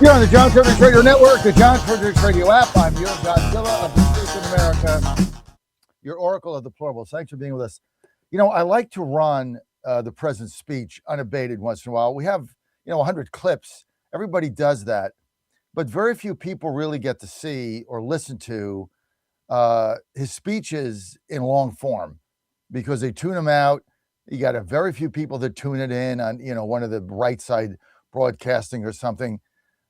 Here on the John Fredericks Radio Network, the John Fredericks Radio app, I'm your Godzilla of the streets in America, your oracle of the plurals. Thanks for being with us. You know, I like to run the president's speech unabated once in a while. We have, 100 clips. Everybody does that. But very few people really get to see or listen to his speeches in long form because they tune them out. You got a very few people that tune it in on, one of the right side broadcasting or something.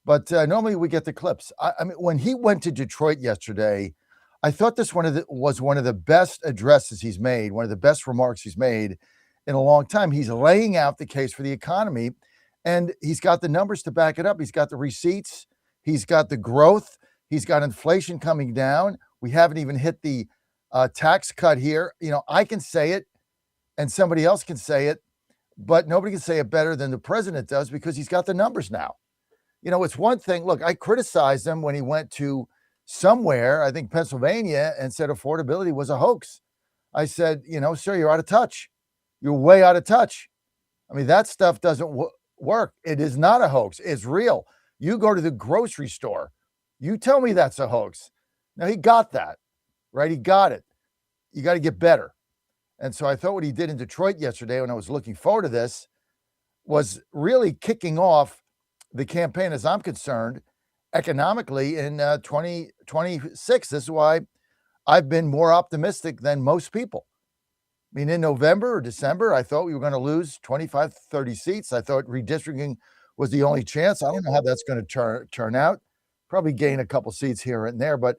But normally we get the clips. I mean, when he went to Detroit yesterday, I thought this was one of the best addresses he's made, one of the best remarks he's made in a long time. He's laying out the case for the economy, and he's got the numbers to back it up. He's got the receipts. He's got the growth. He's got inflation coming down. We haven't even hit the tax cut here. I can say it, and somebody else can say it, but nobody can say it better than the president does because he's got the numbers now. It's one thing. Look, I criticized him when he went to somewhere, I think Pennsylvania, and said affordability was a hoax. I said, sir, you're out of touch. You're way out of touch. I mean, that stuff doesn't work. It is not a hoax. It's real. You go to the grocery store. You tell me that's a hoax. Now, he got that, right? He got it. You got to get better. And so I thought what he did in Detroit yesterday when I was looking forward to this was really kicking off the campaign, as I'm concerned, economically in 2026. This is why I've been more optimistic than most people. I mean, in November or December, I thought we were going to lose 25, 30 seats. I thought redistricting was the only chance. I don't know how that's going to turn out. Probably gain a couple seats here and there. But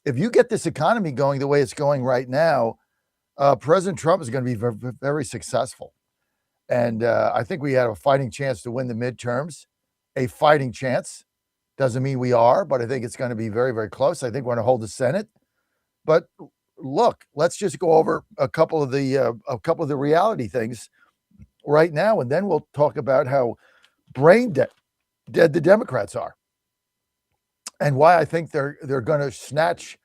if you get this economy going the way it's going right now, President Trump is going to be very, very successful. And I think we have a fighting chance to win the midterms. A fighting chance. Doesn't mean we are, but I think it's going to be very, very close. I think we're going to hold the Senate. But look, let's just go over a couple of the reality things right now, and then we'll talk about how brain dead the Democrats are, and why I think they're going to snatch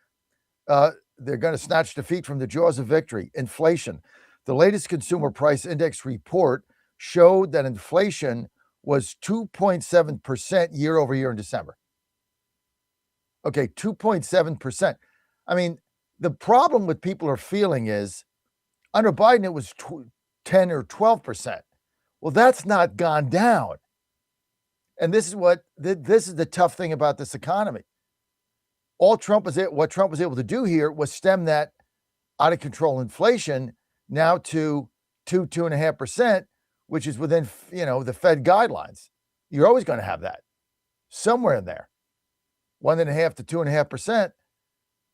defeat from the jaws of victory. Inflation. The latest consumer price index report showed that inflation was 2.7% year over year in December. Okay, 2.7%. I mean, the problem with people are feeling is under Biden, it was 10 or 12%. Well, that's not gone down. And this is the tough thing about this economy. What Trump was able to do here was stem that out of control inflation now to 2.5%, which is within, the Fed guidelines. You're always going to have that somewhere in there. 1.5 to 2.5%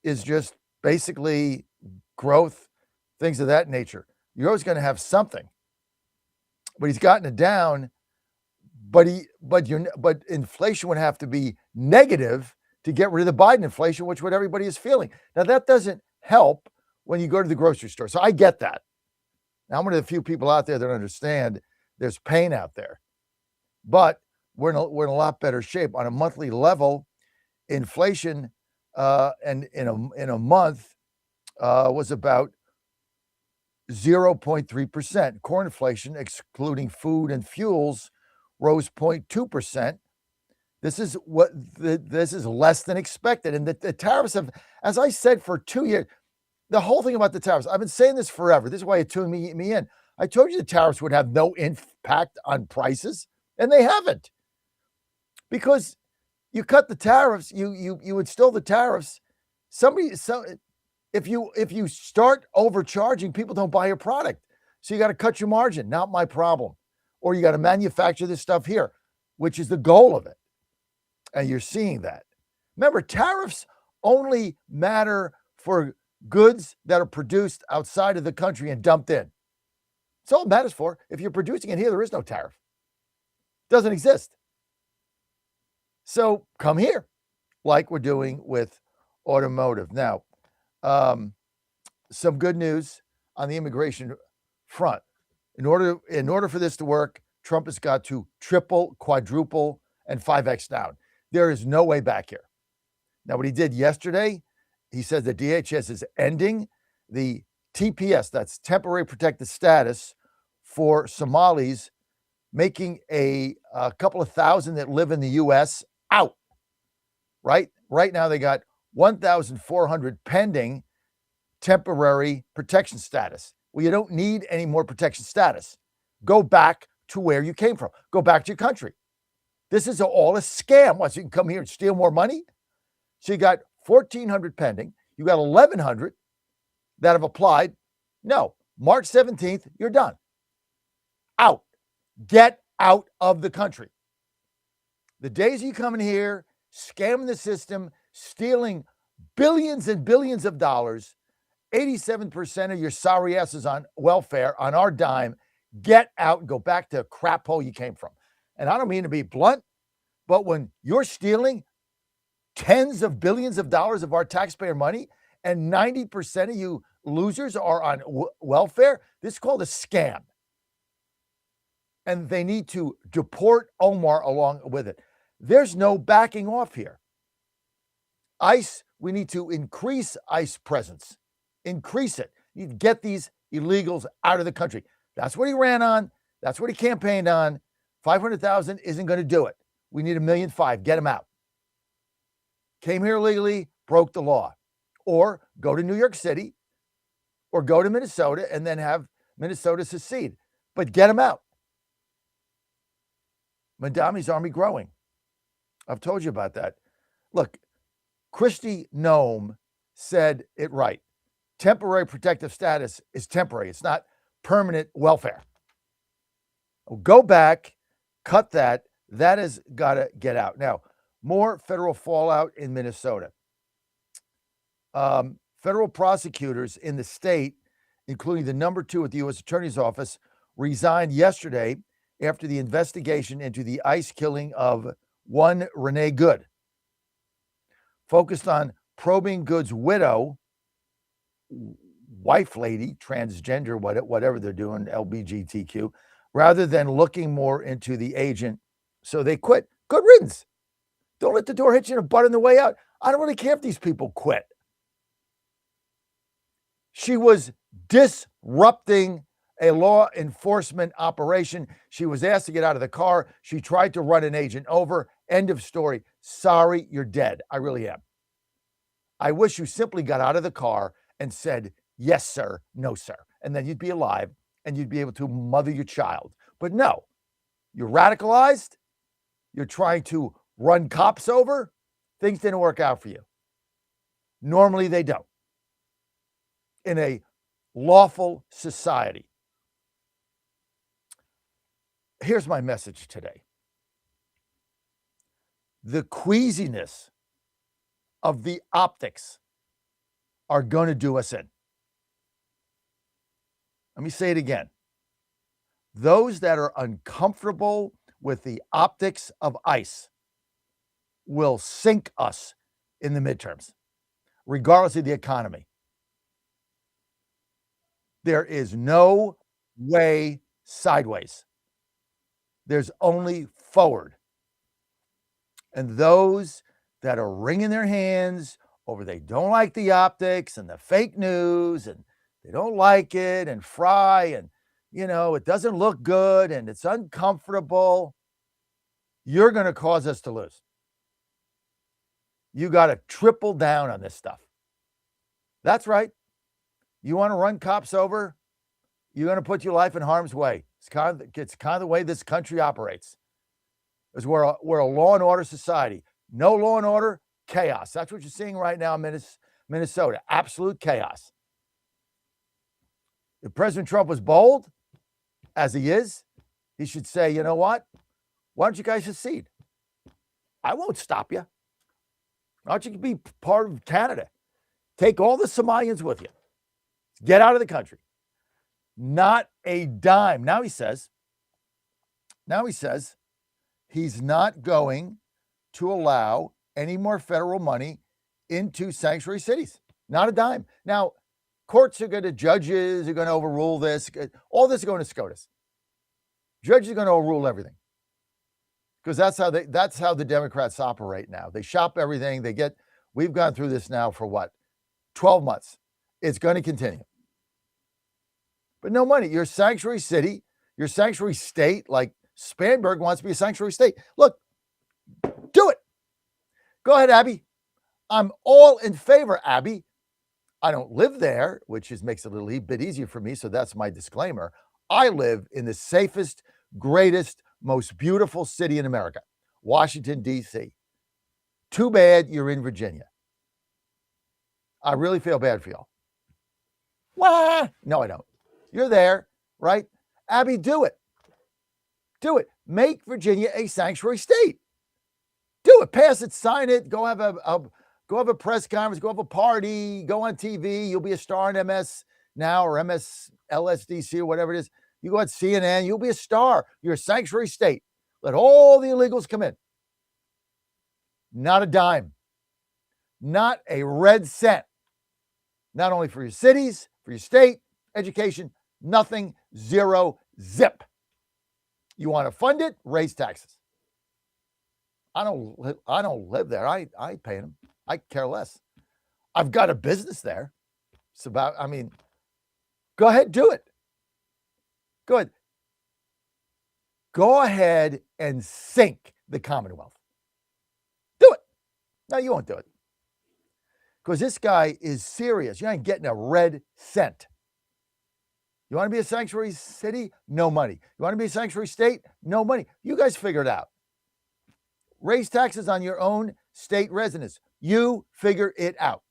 is just basically growth, things of that nature. You're always going to have something. But he's gotten it down. But inflation would have to be negative to get rid of the Biden inflation, which what everybody is feeling. Now that doesn't help when you go to the grocery store. So I get that. Now I'm one of the few people out there that understand there's pain out there, but we're in a lot better shape on a monthly level. Inflation and in a month was about 0.3%. Core inflation, excluding food and fuels, rose 0.2%. This is less than expected, and the tariffs have, as I said, for 2 years. The whole thing about the tariffs, I've been saying this forever. This is why it tuned me in. I told you the tariffs would have no impact on prices, and they haven't. Because you cut the tariffs, you instill the tariffs. If you start overcharging, people don't buy your product. So you got to cut your margin. Not my problem. Or you got to manufacture this stuff here, which is the goal of it. And you're seeing that. Remember, tariffs only matter for goods that are produced outside of the country and dumped in. That's all it matters for. If you're producing it here, there is no tariff. It doesn't exist. So come here, like we're doing with automotive. Now, some good news on the immigration front. In order for this to work, Trump has got to triple, quadruple, and 5x down. There is no way back here. Now, what he did yesterday, he says the DHS is ending the TPS, that's temporary protected status for Somalis, making a couple of thousand that live in the U.S. out, right? Right now they got 1,400 pending temporary protection status. Well, you don't need any more protection status. Go back to where you came from. Go back to your country. This is all a scam. What, so you can come here and steal more money? So you got 1,400 pending. You got 1,100 that have applied. No, March 17th, you're done. Out. Get out of the country. The days you come in here, scamming the system, stealing billions and billions of dollars, 87% of your sorry asses on welfare on our dime, get out and go back to the crap hole you came from. And I don't mean to be blunt, but when you're stealing tens of billions of dollars of our taxpayer money and 90% of you losers are on welfare, this is called a scam. And they need to deport Omar along with it. There's no backing off here. ICE, we need to increase ICE presence. Increase it. You need to get these illegals out of the country. That's what he ran on. That's what he campaigned on. 500,000 isn't going to do it. We need 1.5 million. Get them out. Came here illegally, broke the law. Or go to New York City or go to Minnesota and then have Minnesota secede. But get them out. Madami's army growing. I've told you about that. Look, Kristi Noem said it right. Temporary protective status is temporary. It's not permanent welfare. Go back, cut that. That has got to get out. Now, more federal fallout in Minnesota. Federal prosecutors in the state, including the number 2 at the U.S. Attorney's Office, resigned yesterday after the investigation into the ICE killing of one Renee Good, focused on probing Good's widow, wife lady, transgender, whatever they're doing, LGBTQ, rather than looking more into the agent. So they quit. Good riddance. Don't let the door hit you in the butt on the way out. I don't really care if these people quit. She was disrupting a law enforcement operation. She was asked to get out of the car. She tried to run an agent over. End of story. Sorry, you're dead. I really am. I wish you simply got out of the car and said, yes, sir, no, sir. And then you'd be alive and you'd be able to mother your child. But no, you're radicalized. You're trying to run cops over. Things didn't work out for you. Normally they don't. In a lawful society. Here's my message today. The queasiness of the optics are going to do us in. Let me say it again. Those that are uncomfortable with the optics of ICE will sink us in the midterms, regardless of the economy. There is no way sideways. There's only forward. And those that are wringing their hands over they don't like the optics and the fake news and they don't like it and fry and, it doesn't look good and it's uncomfortable, you're going to cause us to lose. You got to triple down on this stuff. That's right. You want to run cops over? You're going to put your life in harm's way. It's kind of the way this country operates. Is we're a law and order society. No law and order, chaos. That's what you're seeing right now in Minnesota. Absolute chaos. If President Trump was bold, as he is, he should say, you know what? Why don't you guys secede? I won't stop you. Why don't you be part of Canada? Take all the Somalians with you. Get out of the country. Not a dime. Now he says he's not going to allow any more federal money into sanctuary cities. Not a dime. Now, courts are going to, judges are going to overrule this. All this is going to SCOTUS. Judges are going to overrule everything. Because that's how the Democrats operate now. They shop everything. We've gone through this now for what? 12 months. It's going to continue. But no money. Your sanctuary city, your sanctuary state, like Spanberg wants to be a sanctuary state. Look, do it. Go ahead, Abby. I'm all in favor, Abby. I don't live there, which makes it a little bit easier for me. So that's my disclaimer. I live in the safest, greatest, most beautiful city in America, Washington, D.C. Too bad you're in Virginia. I really feel bad for y'all. Wah! No, I don't. You're there, right? Abby, do it. Do it. Make Virginia a sanctuary state. Do it. Pass it, sign it, go have a press conference, go have a party, go on TV. You'll be a star on MS Now or MS LSDC or whatever it is. You go on CNN, you'll be a star. You're a sanctuary state. Let all the illegals come in. Not a dime. Not a red cent. Not only for your cities, for your state, education, nothing, zero, zip. You want to fund it? Raise taxes. I don't live there. I pay them. I care less. I've got a business there. It's about, go ahead, do it. Go ahead. Go ahead and sink the Commonwealth. Do it. No, you won't do it. Because this guy is serious. You ain't getting a red cent. You want to be a sanctuary city? No money. You want to be a sanctuary state? No money. You guys figure it out. Raise taxes on your own state residents. You figure it out.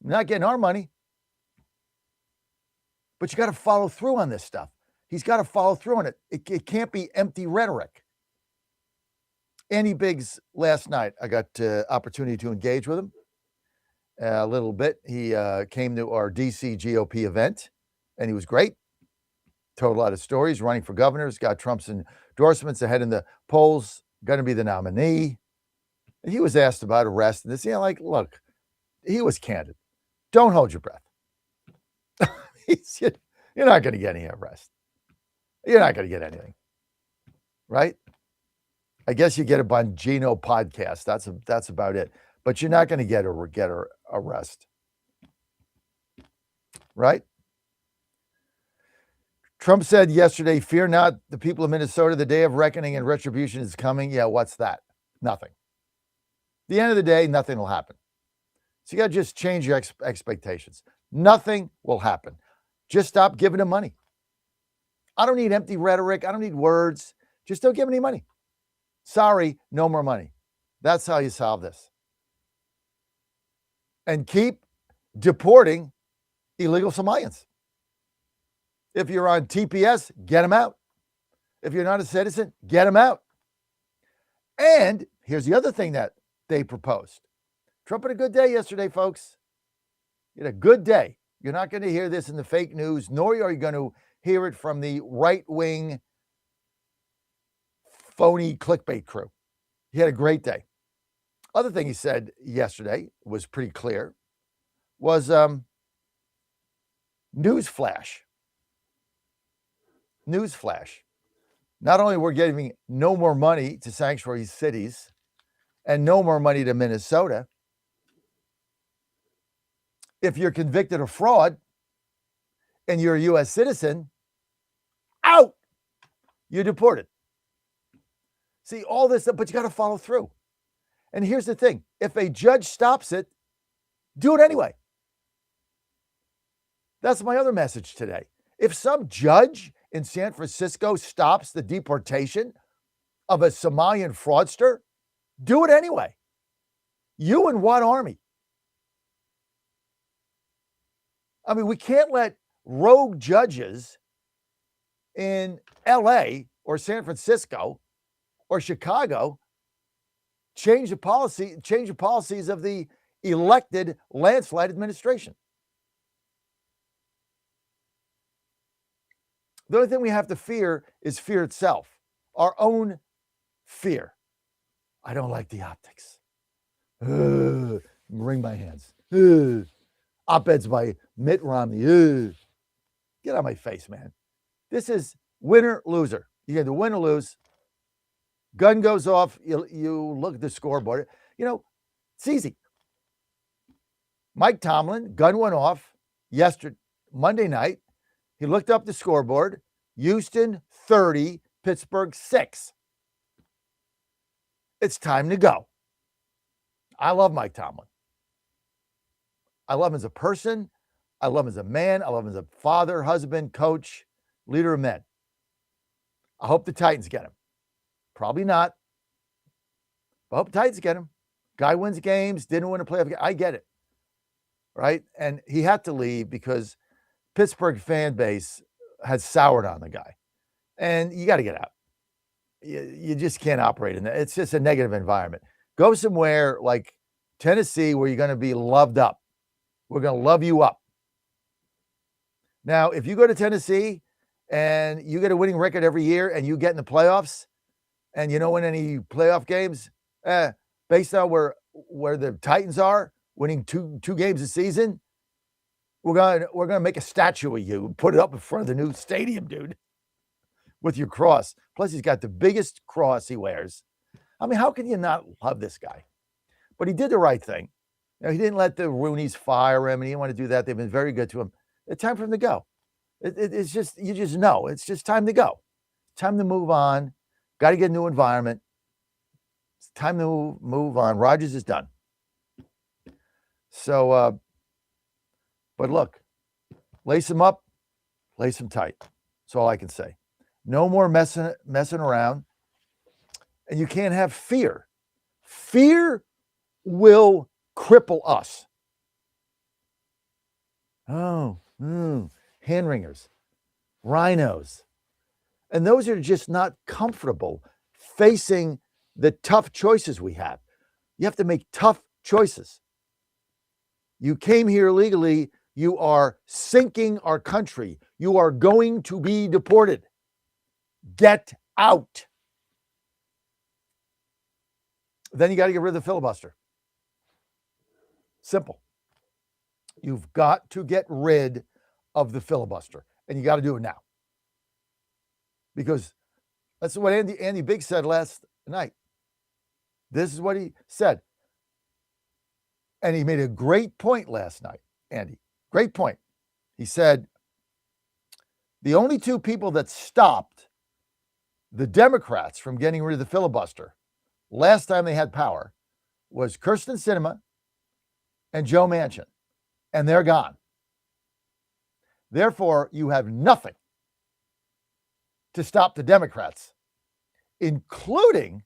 You're not getting our money. But you got to follow through on this stuff. He's got to follow through on it. It can't be empty rhetoric. Andy Biggs, last night, I got opportunity to engage with him a little bit. He came to our DC GOP event, and he was great. Told a lot of stories, running for governor, got Trump's endorsements ahead in the polls, going to be the nominee. And he was asked about arrest and this. Look, he was candid. Don't hold your breath. You're not going to get any arrest. You're not going to get anything, right? I guess you get a Bongino podcast. That's about it. But you're not going to get a arrest, right? Trump said yesterday, "Fear not, the people of Minnesota. The day of reckoning and retribution is coming." Yeah, what's that? Nothing. At the end of the day, nothing will happen. So you got to just change your expectations. Nothing will happen. Just stop giving them money. I don't need empty rhetoric. I don't need words. Just don't give any money. Sorry, no more money. That's how you solve this. And keep deporting illegal Somalians. If you're on TPS, get them out. If you're not a citizen, get them out. And here's the other thing that they proposed. Trump had a good day yesterday, folks. He had a good day. You're not going to hear this in the fake news, nor are you going to hear it from the right-wing phony clickbait crew. He had a great day. Other thing he said yesterday was pretty clear, was newsflash. Newsflash. Not only we're giving no more money to sanctuary cities and no more money to Minnesota, if you're convicted of fraud and you're a U.S. citizen, out. You're deported. See, all this, but you got to follow through. And here's the thing. If a judge stops it, do it anyway. That's my other message today. If some judge in San Francisco stops the deportation of a Somalian fraudster, do it anyway. You and what army? We can't let rogue judges in LA or San Francisco or Chicago change the policies of the elected landslide administration. The only thing we have to fear is fear itself, our own fear. I don't like the optics. Wring my hands. Op-eds by Mitt Romney. Get out of my face, man. This is winner, loser. You get to win or lose. Gun goes off. You look at the scoreboard. It's easy. Mike Tomlin, gun went off Monday night. He looked up the scoreboard. Houston 30, Pittsburgh 6. It's time to go. I love Mike Tomlin. I love him as a person. I love him as a man. I love him as a father, husband, coach, leader of men. I hope the Titans get him. Probably not. But I hope the Titans get him. Guy wins games, didn't win a playoff game. I get it. Right? And he had to leave because Pittsburgh fan base has soured on the guy. And you got to get out. You just can't operate in that. It's just a negative environment. Go somewhere like Tennessee where you're going to be loved up. We're going to love you up. Now, if you go to Tennessee and you get a winning record every year and you get in the playoffs and you don't win any playoff games, based on where the Titans are, winning two games a season, we're gonna make a statue of you, put it up in front of the new stadium, dude, with your cross. Plus, he's got the biggest cross he wears. I mean, how can you not love this guy? But he did the right thing. You know, he didn't let the Rooneys fire him, and he didn't want to do that. They've been very good to him. It's time for him to go. It's just, you just know, it's just time to go. Time to move on. Got to get a new environment. It's time to move on. Rodgers is done. So, but look, lace him up, lace him tight. That's all I can say. No more messing around. And you can't have fear. Fear will cripple us. Hand wringers, rhinos. And those are just not comfortable facing the tough choices we have. You have to make tough choices. You came here illegally. You are sinking our country. You are going to be deported. Get out. Then you got to get rid of the filibuster. Simple. You've got to get rid of the filibuster, and you got to do it now. Because that's what Andy Biggs said last night. This is what he said. And he made a great point last night, Andy. Great point. He said, the only two people that stopped the Democrats from getting rid of the filibuster last time they had power was Kyrsten Sinema and Joe Manchin. And they're gone. Therefore, you have nothing to stop the Democrats, including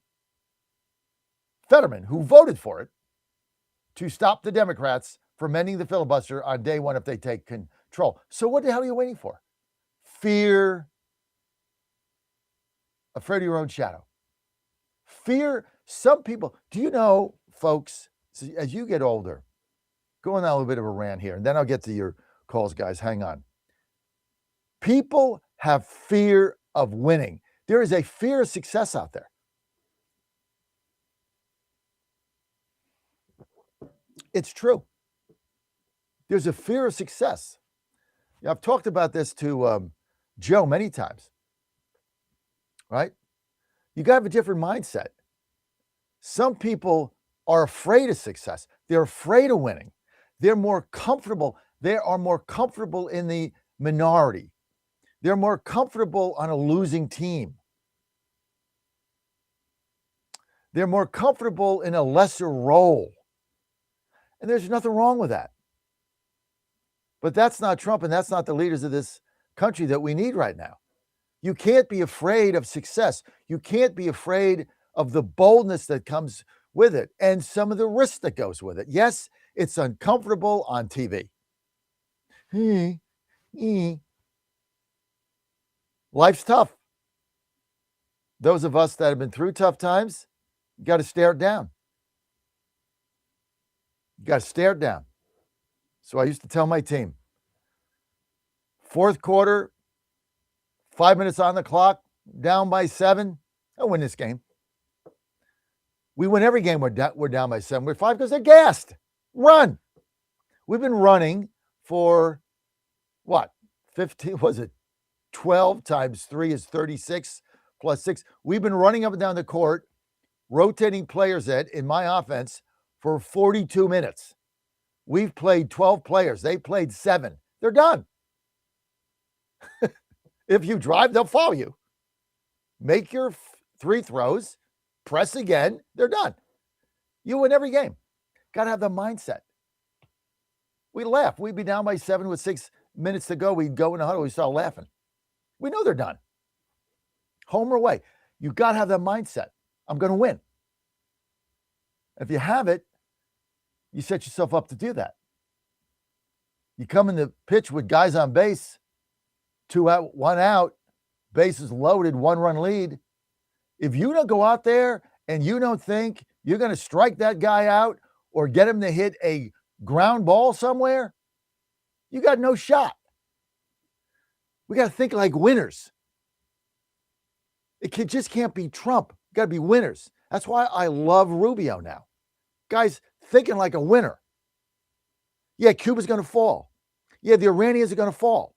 Fetterman, who voted for it, to stop the Democrats from ending the filibuster on day one if they take control. So what the hell are you waiting for? Fear. Afraid of your own shadow. Fear. Some people, do you know, folks, as you get older, going on a little bit of a rant here, and then I'll get to your calls, guys. Hang on. People have fear of winning. There is a fear of success out there. It's true. There's a fear of success. I've talked about this to Joe many times, right? You got to have a different mindset. Some people are afraid of success. They're afraid of winning. They're more comfortable. They are more comfortable in the minority. They're more comfortable on a losing team. They're more comfortable in a lesser role. And there's nothing wrong with that. But that's not Trump, and that's not the leaders of this country that we need right now. You can't be afraid of success. You can't be afraid of the boldness that comes with it and some of the risk that goes with it. Yes, it's uncomfortable on TV. Life's tough. Those of us that have been through tough times, you got to stare it down. You got to stare it down. So I used to tell my team, fourth quarter, 5 minutes on the clock, down by 7, I'll win this game. We win every game we're down by 7. We're 5 because they're gassed. Run. We've been running for, what, 15, was it 12 times 3 is 36 plus 6. We've been running up and down the court, rotating players in my offense for 42 minutes. We've played 12 players. They played 7. They're done. If you drive, they'll follow you. Make your 3 throws, press again, they're done. You win every game. Got to have the mindset. We laugh. We'd be down by 7 with 6 minutes to go. We'd go in the huddle. We start laughing. We know they're done. Home or away. You got to have that mindset. I'm going to win. If you have it, you set yourself up to do that. You come in the pitch with guys on base, 2 out, 1 out, bases loaded, 1-run lead. If you don't go out there and you don't think you're going to strike that guy out or get him to hit a ground ball somewhere, you got no shot. We got to think like winners. Just can't be Trump. Got to be winners. That's why I love Rubio now. Guys thinking like a winner. Yeah, Cuba's going to fall. Yeah, the Iranians are going to fall.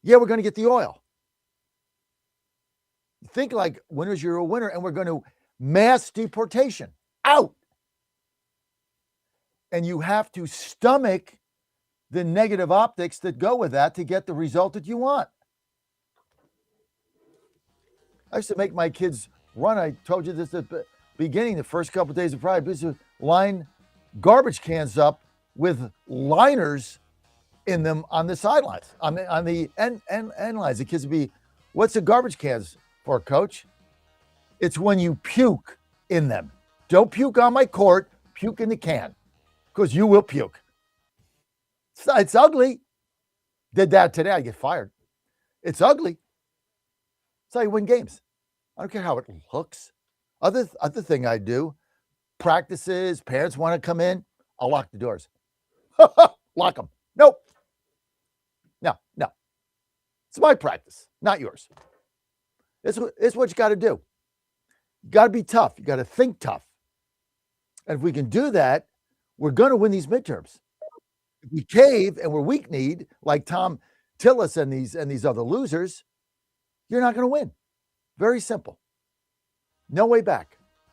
Yeah, we're going to get the oil. Think like winners, you're a winner, and we're going to mass deportation. Out. And you have to stomach the negative optics that go with that to get the result that you want. I used to make my kids run. I told you this at the beginning, the first couple of days of Pride, used to line garbage cans up with liners in them on the sidelines, on the end lines. The kids would be, what's the garbage cans for, Coach? It's when you puke in them. Don't puke on my court, puke in the can, because you will puke. It's ugly. Did that today, I get fired. It's ugly. That's how you win games. I don't care how it looks. Other thing I do, practices, parents want to come in, I'll lock the doors. Lock them. Nope. No. It's my practice, not yours. It's what you got to do. You got to be tough. You got to think tough. And if we can do that, we're going to win these midterms. If we cave and we're weak-kneed, like Tom Tillis and these other losers, you're not going to win. Very simple. No way back.